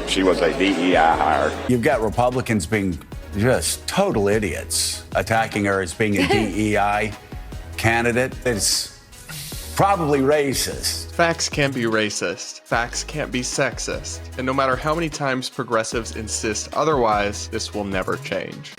She was a DEI hire. You've got Republicans being just total idiots, attacking her as being a DEI candidate. It's probably racist. Facts can't be racist. Facts can't be sexist. And no matter how many times progressives insist otherwise, this will never change.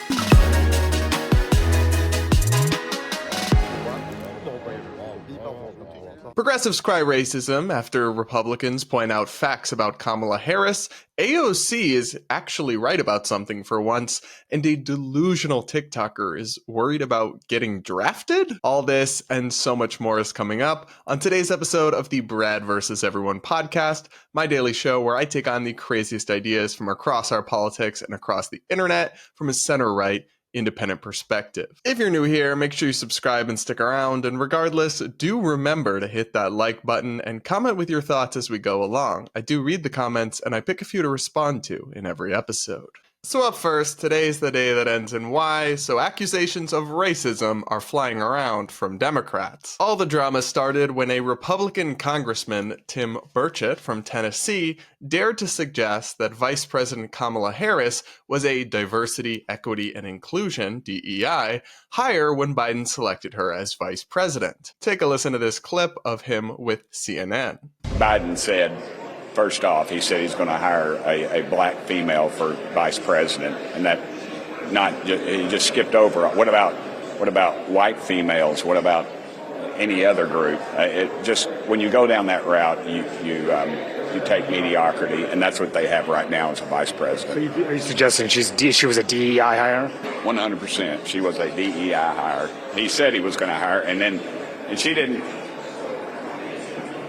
Progressives cry racism after Republicans point out facts about Kamala Harris. AOC is actually right about something for once, and a delusional TikToker is worried about getting drafted? All this and so much more is coming up on today's episode of the Brad vs. Everyone podcast, my daily show where I take on the craziest ideas from across our politics and across the internet from a center-right independent perspective. If you're new here, make sure you subscribe and stick around, and regardless, do remember to hit that like button and comment with your thoughts as we go along. I do read the comments, and I pick a few to respond to in every episode. So up first, today's the day that ends in Y, so accusations of racism are flying around from Democrats. All the drama started when a Republican Congressman, Tim Burchett from Tennessee, dared to suggest that Vice President Kamala Harris was a diversity, equity, and inclusion, DEI, hire when Biden selected her as vice president. Take a listen to this clip of him with CNN. Biden said, first off, he said he's going to hire a black female for vice president, and that he just skipped over. What about white females? What about any other group? It just, when you go down that route, you take mediocrity, and that's what they have right now as a vice president. So are you suggesting she was a DEI hire? 100%. She was a DEI hire. He said he was going to hire, and she didn't.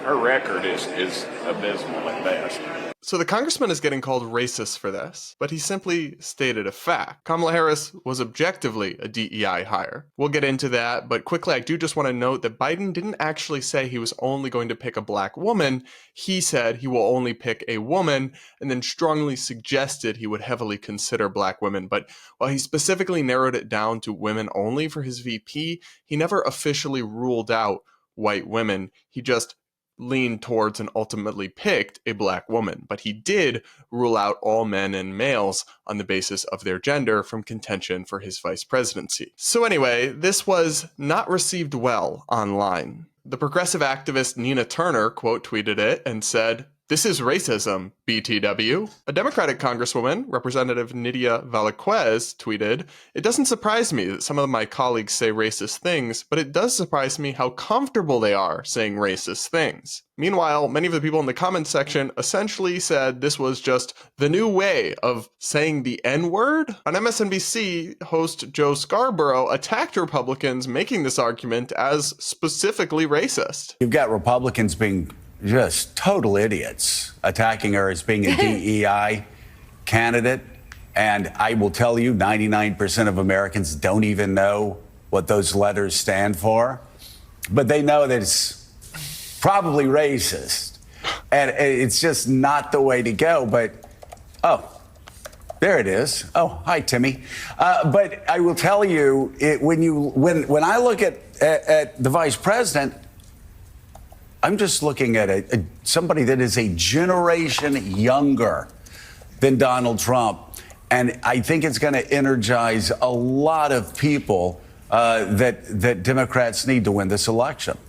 Her record is abysmal at best. So the congressman is getting called racist for this, but he simply stated a fact. Kamala Harris was objectively a DEI hire. We'll get into that, but quickly I do just want to note that Biden didn't actually say he was only going to pick a black woman. He said he will only pick a woman, and then strongly suggested he would heavily consider black women. But while he specifically narrowed it down to women only for his VP, he never officially ruled out white women. He just leaned towards and ultimately picked a black woman, but he did rule out all men and males on the basis of their gender from contention for his vice presidency. So anyway, this was not received well online. The progressive activist Nina Turner quote tweeted it and said, "This is racism, BTW." A Democratic Congresswoman, Representative Nydia Velázquez, tweeted, "It doesn't surprise me that some of my colleagues say racist things, but it does surprise me how comfortable they are saying racist things." Meanwhile, many of the people in the comments section essentially said this was just the new way of saying the N-word. On MSNBC, host Joe Scarborough attacked Republicans making this argument as specifically racist. You've got Republicans being just total idiots, attacking her as being a DEI candidate. And I will tell you, 99% of Americans don't even know what those letters stand for. But they know that it's probably racist. And it's just not the way to go. But, oh, there it is. Oh, hi, Timmy. But I will tell you, when I look at the vice president, I'm just looking at somebody that is a generation younger than Donald Trump. And I think it's going to energize a lot of people that Democrats need to win this election.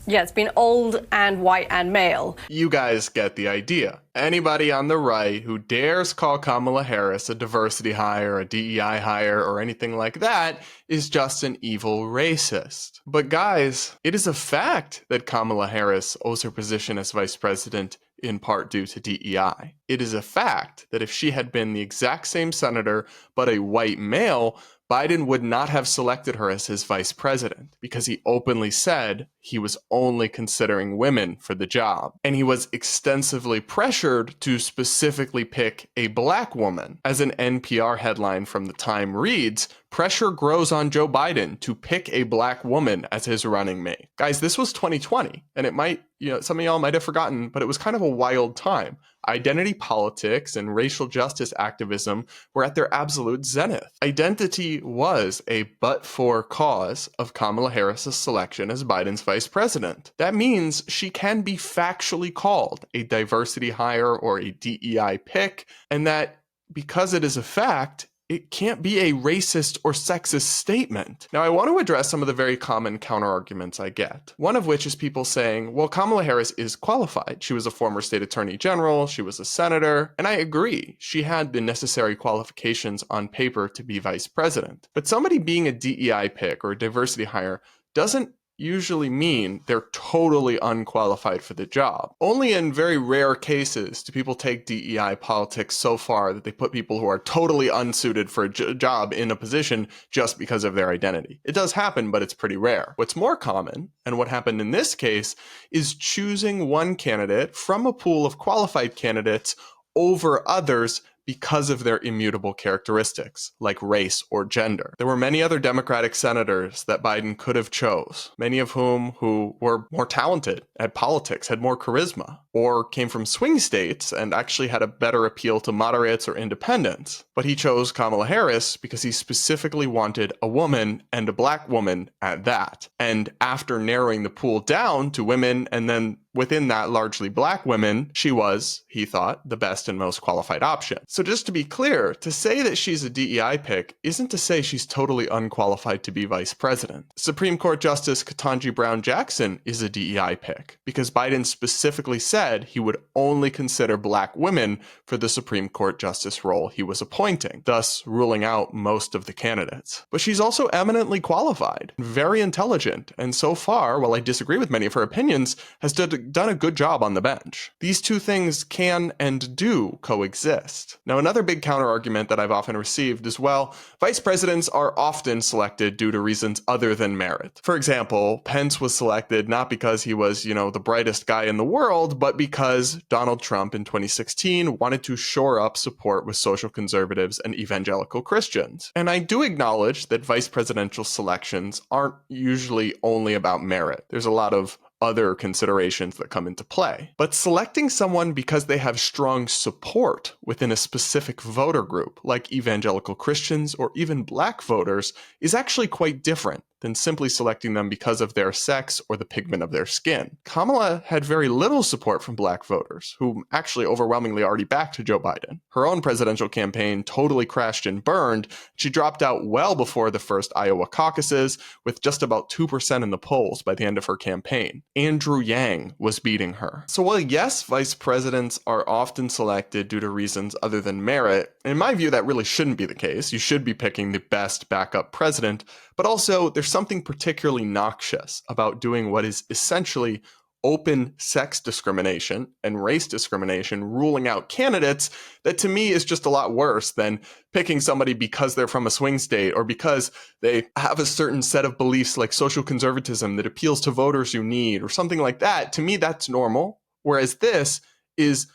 Yeah, it's been old and white and male. You guys get the idea. Anybody on the right who dares call Kamala Harris a diversity hire, a DEI hire, or anything like that is just an evil racist. But guys, it is a fact that Kamala Harris owes her position as vice president in part due to DEI. It is a fact that if she had been the exact same senator but a white male, Biden would not have selected her as his vice president because he openly said he was only considering women for the job. And he was extensively pressured to specifically pick a black woman. As an NPR headline from the Time reads, "Pressure grows on Joe Biden to pick a black woman as his running mate." Guys, this was 2020, and it might, some of y'all might have forgotten, but it was kind of a wild time. identity politics and racial justice activism were at their absolute zenith. Identity was a but-for cause of Kamala Harris's selection as Biden's vice president. That means she can be factually called a diversity hire or a DEI pick, and that because it is a fact, it can't be a racist or sexist statement. Now, I want to address some of the very common counterarguments I get. One of which is people saying, well, Kamala Harris is qualified. She was a former state attorney general, she was a senator, and I agree. She had the necessary qualifications on paper to be vice president. But somebody being a DEI pick or a diversity hire doesn't usually mean they're totally unqualified for the job. Only in very rare cases do people take DEI politics so far that they put people who are totally unsuited for a job in a position just because of their identity. It does happen, but it's pretty rare. What's more common, and what happened in this case, is choosing one candidate from a pool of qualified candidates over others because of their immutable characteristics, like race or gender. There were many other Democratic senators that Biden could have chose, many of whom who were more talented at politics, had more charisma, or came from swing states and actually had a better appeal to moderates or independents. But he chose Kamala Harris because he specifically wanted a woman, and a black woman at that. And after narrowing the pool down to women and then within that, largely black women, she was, he thought, the best and most qualified option. So just to be clear, to say that she's a DEI pick isn't to say she's totally unqualified to be vice president. Supreme Court Justice Ketanji Brown Jackson is a DEI pick because Biden specifically said he would only consider black women for the Supreme Court justice role he was appointing, thus ruling out most of the candidates. But she's also eminently qualified, very intelligent, and so far, while I disagree with many of her opinions, has done a good job on the bench. These two things can and do coexist. Now, another big counterargument that I've often received is, well, vice presidents are often selected due to reasons other than merit. For example, Pence was selected not because he was, the brightest guy in the world, but because Donald Trump in 2016 wanted to shore up support with social conservatives and evangelical Christians. And I do acknowledge that vice presidential selections aren't usually only about merit. There's a lot of other considerations that come into play. But selecting someone because they have strong support within a specific voter group, like evangelical Christians or even black voters, is actually quite different than simply selecting them because of their sex or the pigment of their skin. Kamala had very little support from black voters, who actually overwhelmingly already backed Joe Biden. Her own presidential campaign totally crashed and burned. She dropped out well before the first Iowa caucuses, with just about 2% in the polls by the end of her campaign. Andrew Yang was beating her. So while yes, vice presidents are often selected due to reasons other than merit, in my view that really shouldn't be the case. You should be picking the best backup president, but also there's something particularly noxious about doing what is essentially open sex discrimination and race discrimination, ruling out candidates, that to me is just a lot worse than picking somebody because they're from a swing state or because they have a certain set of beliefs like social conservatism that appeals to voters you need or something like that. To me, that's normal. Whereas this is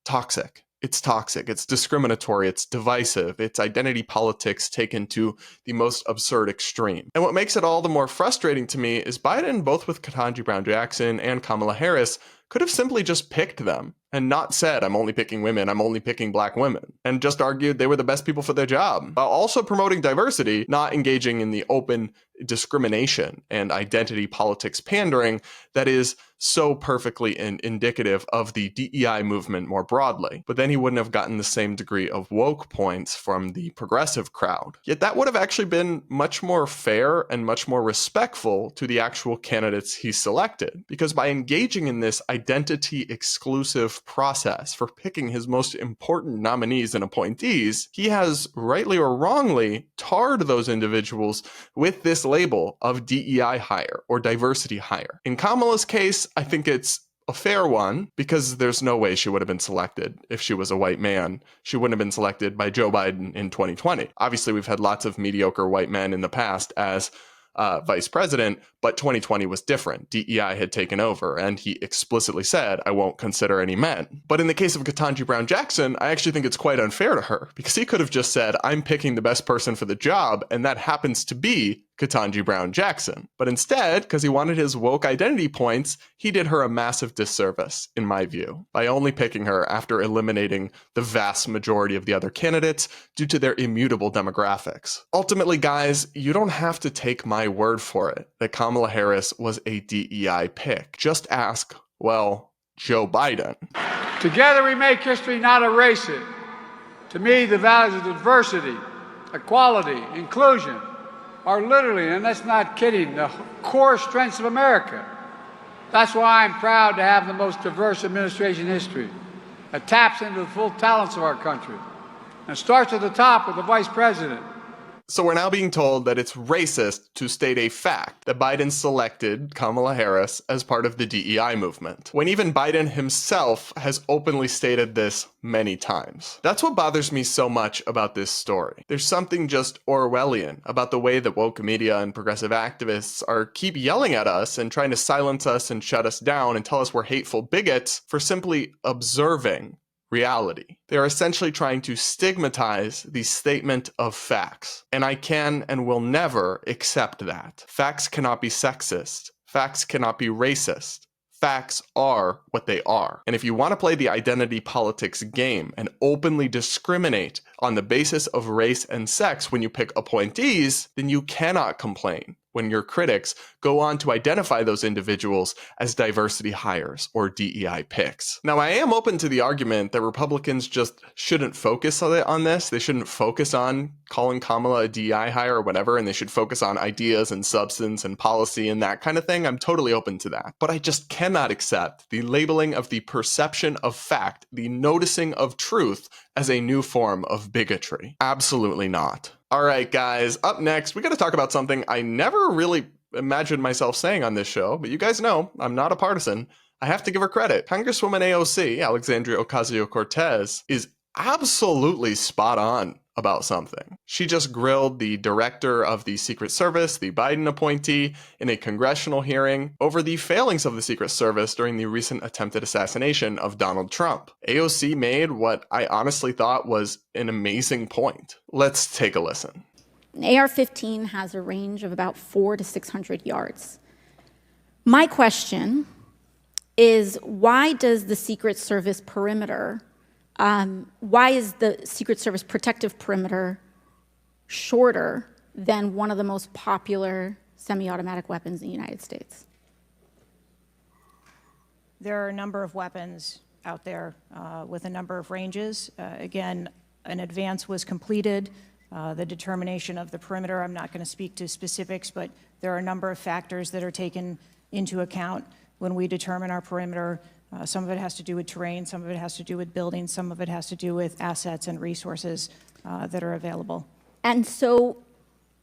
toxic. It's toxic, it's discriminatory, it's divisive, it's identity politics taken to the most absurd extreme. And what makes it all the more frustrating to me is Biden, both with Ketanji Brown Jackson and Kamala Harris, could have simply just picked them and not said, I'm only picking women, I'm only picking black women, and just argued they were the best people for their job, while also promoting diversity, not engaging in the open discrimination and identity politics pandering that is so perfectly indicative of the DEI movement more broadly. But then he wouldn't have gotten the same degree of woke points from the progressive crowd. Yet that would have actually been much more fair and much more respectful to the actual candidates he selected, because by engaging in this identity exclusive process for picking his most important nominees and appointees, he has, rightly or wrongly, tarred those individuals with this label of DEI hire or diversity hire. In Kamala's case, I think it's a fair one because there's no way she would have been selected if she was a white man. She wouldn't have been selected by Joe Biden in 2020. Obviously, we've had lots of mediocre white men in the past as vice president, but 2020 was different. DEI had taken over, and he explicitly said, I won't consider any men. But in the case of Ketanji Brown Jackson, I actually think it's quite unfair to her, because he could have just said, I'm picking the best person for the job, and that happens to be Ketanji Brown Jackson. But instead, because he wanted his woke identity points, he did her a massive disservice, in my view, by only picking her after eliminating the vast majority of the other candidates due to their immutable demographics. Ultimately, guys, you don't have to take my word for it that Kamala Harris was a DEI pick. Just ask, well, Joe Biden. Together we make history, not erase it. To me, the values of diversity, equality, inclusion are literally, and that's not kidding, the core strengths of America. That's why I'm proud to have the most diverse administration in history. It taps into the full talents of our country and starts at the top with the vice president. So we're now being told that it's racist to state a fact that Biden selected Kamala Harris as part of the DEI movement, when even Biden himself has openly stated this many times. That's what bothers me so much about this story. There's something just Orwellian about the way that woke media and progressive activists keep yelling at us and trying to silence us and shut us down and tell us we're hateful bigots for simply observing reality. They are essentially trying to stigmatize the statement of facts. And I can and will never accept that. Facts cannot be sexist. Facts cannot be racist. Facts are what they are. And if you want to play the identity politics game and openly discriminate on the basis of race and sex when you pick appointees, then you cannot complain when your critics go on to identify those individuals as diversity hires or DEI picks. Now, I am open to the argument that Republicans just shouldn't focus on this. They shouldn't focus on calling Kamala a DEI hire or whatever, and they should focus on ideas and substance and policy and that kind of thing. I'm totally open to that. But I just cannot accept the labeling of the perception of fact, the noticing of truth, as a new form of bigotry. Absolutely not. All right, guys, up next, we got to talk about something I never really imagined myself saying on this show, but you guys know I'm not a partisan. I have to give her credit. Congresswoman AOC, Alexandria Ocasio-Cortez, is absolutely spot on about something. She just grilled the director of the Secret Service, the Biden appointee, in a congressional hearing over the failings of the Secret Service during the recent attempted assassination of Donald Trump. AOC made what I honestly thought was an amazing point. Let's take a listen. An AR-15 has a range of about 400 to 600 yards. My question is, why does the Secret Service perimeter why is the Secret Service protective perimeter shorter than one of the most popular semi-automatic weapons in the United States? There are a number of weapons out there with a number of ranges. Again, an advance was completed. The determination of the perimeter, I'm not going to speak to specifics, but there are a number of factors that are taken into account when we determine our perimeter. Some of it has to do with terrain, some of it has to do with buildings, some of it has to do with assets and resources that are available. And so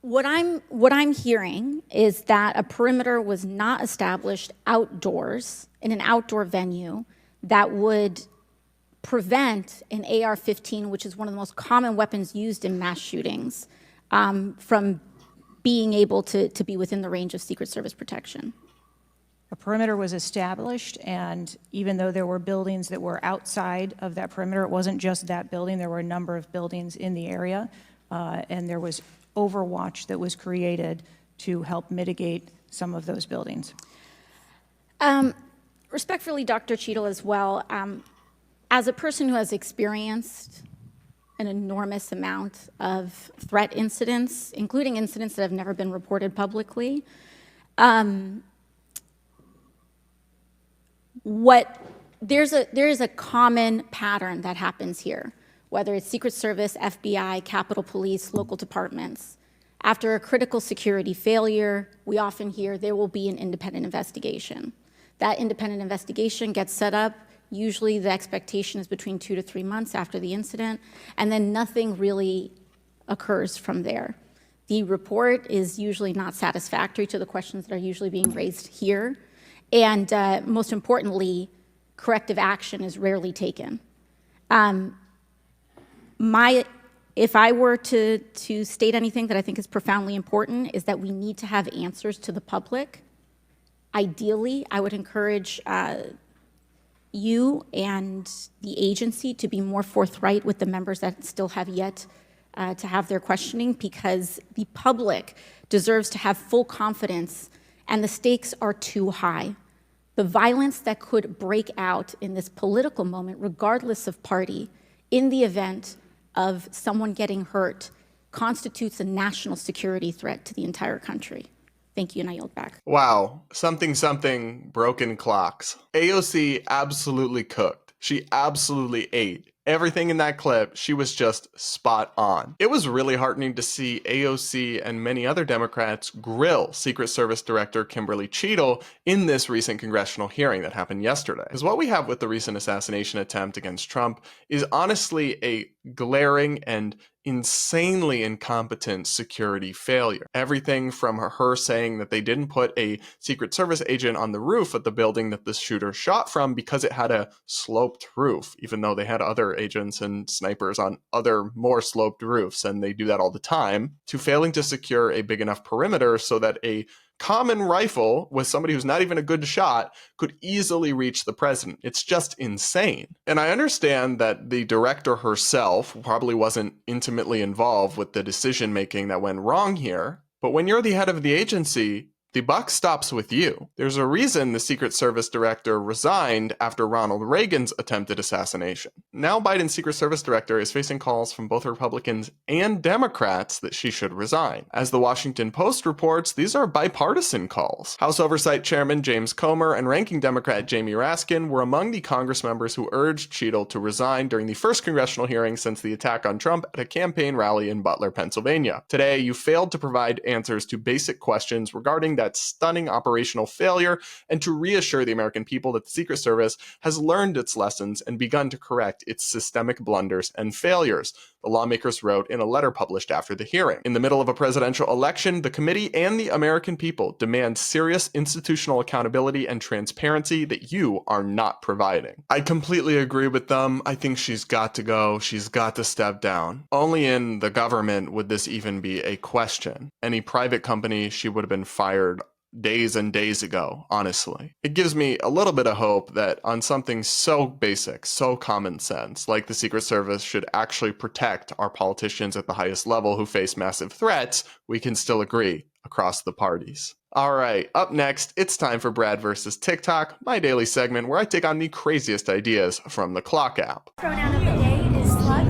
what I'm hearing is that a perimeter was not established outdoors in an outdoor venue that would prevent an AR-15, which is one of the most common weapons used in mass shootings, from being able to be within the range of Secret Service protection. A perimeter was established, and even though there were buildings that were outside of that perimeter, it wasn't just that building, there were a number of buildings in the area, and there was overwatch that was created to help mitigate some of those buildings. Respectfully, Dr. Cheadle, as well, as a person who has experienced an enormous amount of threat incidents, including incidents that have never been reported publicly, there is a common pattern that happens here, whether it's Secret Service, FBI, Capitol Police, local departments. After a critical security failure, we often hear there will be an independent investigation. That independent investigation gets set up. Usually the expectation is between 2 to 3 months after the incident, and then nothing really occurs from there. The report is usually not satisfactory to the questions that are usually being raised here. And most importantly, corrective action is rarely taken. If I were to state anything that I think is profoundly important, is that we need to have answers to the public. Ideally, I would encourage you and the agency to be more forthright with the members that still have yet to have their questioning, because the public deserves to have full confidence, and the stakes are too high. The violence that could break out in this political moment, regardless of party, in the event of someone getting hurt, constitutes a national security threat to the entire country. Thank you, and I yield back. Wow. Something, broken clocks. AOC absolutely cooked. She absolutely ate. Everything in that clip, she was just spot on. It was really heartening to see AOC and many other Democrats grill Secret Service Director Kimberly Cheadle in this recent congressional hearing that happened yesterday. Because what we have with the recent assassination attempt against Trump is honestly a glaring and insanely incompetent security failure. Everything from her saying that they didn't put a Secret Service agent on the roof of the building that the shooter shot from because it had a sloped roof, even though they had other agents and snipers on other more sloped roofs, and they do that all the time, to failing to secure a big enough perimeter so that a common rifle with somebody who's not even a good shot could easily reach the president. It's just insane. And I understand that the director herself probably wasn't intimately involved with the decision making that went wrong here, but when you're the head of the agency, the buck stops with you. There's a reason the Secret Service director resigned after Ronald Reagan's attempted assassination. Now Biden's Secret Service director is facing calls from both Republicans and Democrats that she should resign. As the Washington Post reports, these are bipartisan calls. House Oversight Chairman James Comer and Ranking Democrat Jamie Raskin were among the Congress members who urged Cheadle to resign during the first congressional hearing since the attack on Trump at a campaign rally in Butler, Pennsylvania. Today, you failed to provide answers to basic questions regarding that stunning operational failure and to reassure the American people that the Secret Service has learned its lessons and begun to correct its systemic blunders and failures, the lawmakers wrote in a letter published after the hearing. In the middle of a presidential election, the committee and the American people demand serious institutional accountability and transparency that you are not providing. I completely agree with them. I think she's got to go. She's got to step down. Only in the government would this even be a question. Any private company, she would have been fired days and days ago, honestly. It gives me a little bit of hope that on something so basic, so common sense, like the Secret Service should actually protect our politicians at the highest level who face massive threats, we can still agree across the parties. All right, up next, it's time for Brad versus TikTok, my daily segment where I take on the craziest ideas from the Clock app. Pronoun of the day is slug.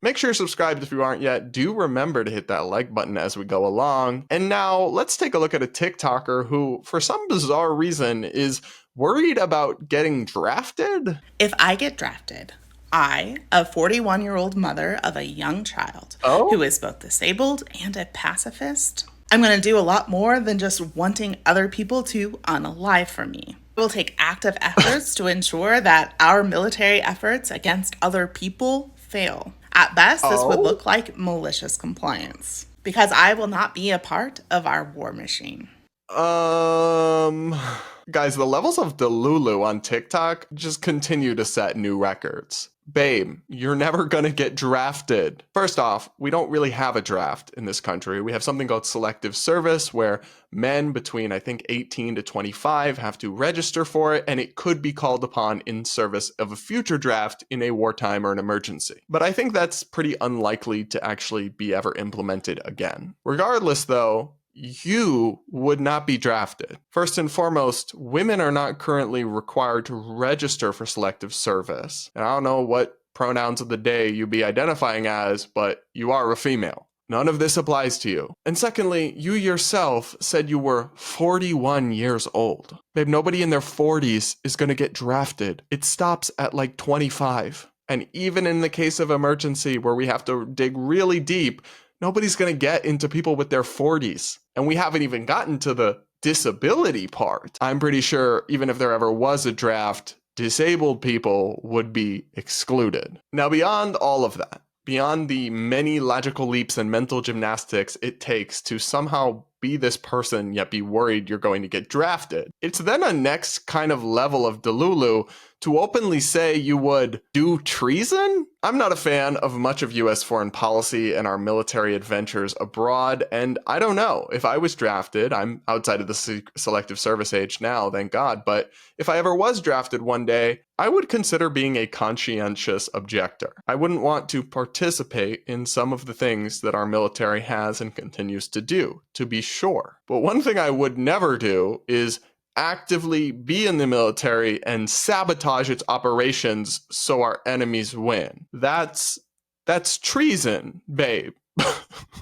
Make sure you're subscribed if you aren't yet. Do remember to hit that like button as we go along. And now let's take a look at a TikToker who, for some bizarre reason, is worried about getting drafted. If I get drafted, I, a 41-year-old mother of a young child who is both disabled and a pacifist, I'm going to do a lot more than just wanting other people to unalive for me. I will take active efforts to ensure that our military efforts against other people fail. At best, this would look like malicious compliance, because I will not be a part of our war machine. Guys, the levels of Delulu on TikTok just continue to set new records. Babe, you're never gonna get drafted. First off, we don't really have a draft in this country. We have something called selective service where men between, I think, 18 to 25 have to register for it, and it could be called upon in service of a future draft in a wartime or an emergency. But I think that's pretty unlikely to actually be ever implemented again. Regardless, though, you would not be drafted. First and foremost, women are not currently required to register for selective service. And I don't know what pronouns of the day you be identifying as, but you are a female. None of this applies to you. And secondly, you yourself said you were 41 years old. Babe, nobody in their 40s is going to get drafted. It stops at like 25. And even in the case of emergency where we have to dig really deep, nobody's going to get into people with their 40s. And we haven't even gotten to the disability part. I'm pretty sure even if there ever was a draft, disabled people would be excluded. Now, beyond all of that, beyond the many logical leaps and mental gymnastics it takes to somehow be this person yet be worried you're going to get drafted, it's then a next kind of level of delulu to openly say you would do treason? I'm not a fan of much of US foreign policy and our military adventures abroad, and I don't know. If I was drafted, I'm outside of the selective service age now, thank God, but if I ever was drafted one day, I would consider being a conscientious objector. I wouldn't want to participate in some of the things that our military has and continues to do, to be sure. But one thing I would never do is actively be in the military and sabotage its operations so our enemies win. That's treason, babe.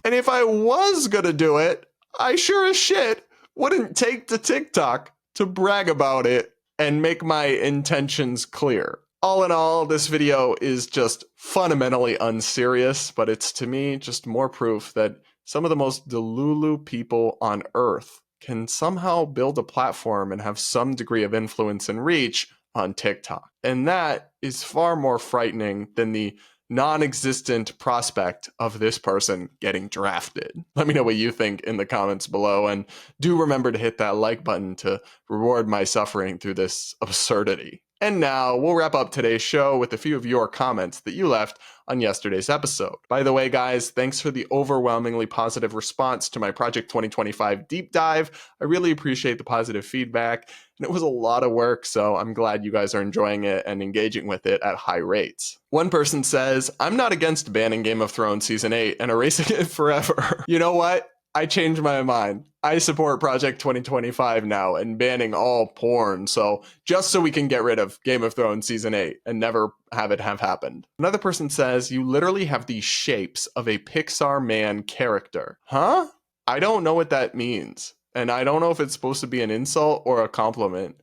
And if I was gonna do it, I sure as shit wouldn't take to TikTok to brag about it and make my intentions clear. All in all, this video is just fundamentally unserious, but it's to me just more proof that some of the most delulu people on earth can somehow build a platform and have some degree of influence and reach on TikTok. And that is far more frightening than the non-existent prospect of this person getting drafted. Let me know what you think in the comments below, and do remember to hit that like button to reward my suffering through this absurdity. And now we'll wrap up today's show with a few of your comments that you left on yesterday's episode. By the way, guys, thanks for the overwhelmingly positive response to my Project 2025 deep dive. I really appreciate the positive feedback, and it was a lot of work, so I'm glad you guys are enjoying it and engaging with it at high rates. One person says, I'm not against banning Game of Thrones Season 8 and erasing it forever. You know what? I changed my mind. I support Project 2025 now and banning all porn, so just so we can get rid of Game of Thrones Season 8 and never have it have happened. Another person says, you literally have the shapes of a Pixar man character. Huh? I don't know what that means, and I don't know if it's supposed to be an insult or a compliment.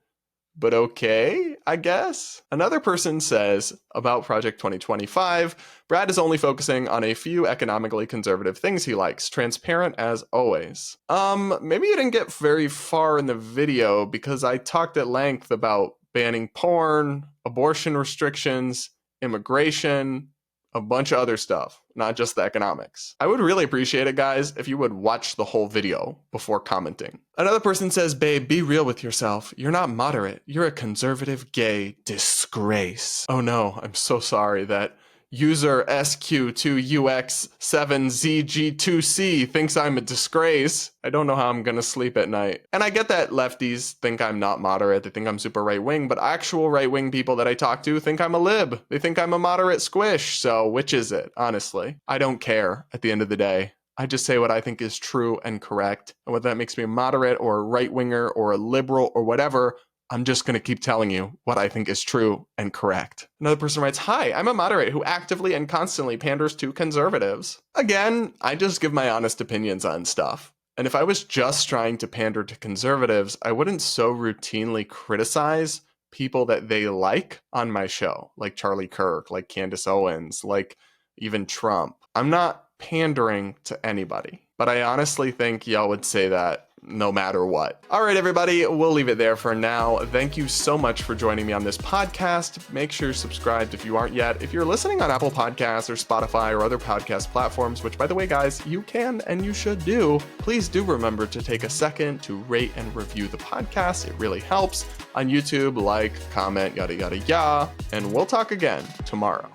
But okay, I guess. Another person says about Project 2025, Brad is only focusing on a few economically conservative things he likes, transparent as always. Maybe you didn't get very far in the video because I talked at length about banning porn, abortion restrictions, immigration, a bunch of other stuff, not just the economics. I would really appreciate it, guys, if you would watch the whole video before commenting. Another person says, babe, be real with yourself. You're not moderate. You're a conservative gay disgrace. Oh no, I'm so sorry that user SQ2UX7ZG2C thinks I'm a disgrace. I don't know how I'm gonna sleep at night. And I get that lefties think I'm not moderate, they think I'm super right-wing, but actual right-wing people that I talk to think I'm a lib. They think I'm a moderate squish, so which is it, honestly? I don't care at the end of the day. I just say what I think is true and correct, and whether that makes me a moderate or a right-winger or a liberal or whatever, I'm just going to keep telling you what I think is true and correct. Another person writes, hi, I'm a moderate who actively and constantly panders to conservatives. Again, I just give my honest opinions on stuff. And if I was just trying to pander to conservatives, I wouldn't so routinely criticize people that they like on my show, like Charlie Kirk, like Candace Owens, like even Trump. I'm not pandering to anybody, but I honestly think y'all would say that no matter what. All right, everybody, we'll leave it there for now. Thank you so much for joining me on this podcast. Make sure you're subscribed if you aren't yet. If you're listening on Apple Podcasts or Spotify or other podcast platforms, which by the way, guys, you can and you should do, please do remember to take a second to rate and review the podcast. It really helps. On YouTube, like, comment, yada, yada, yada. And we'll talk again tomorrow.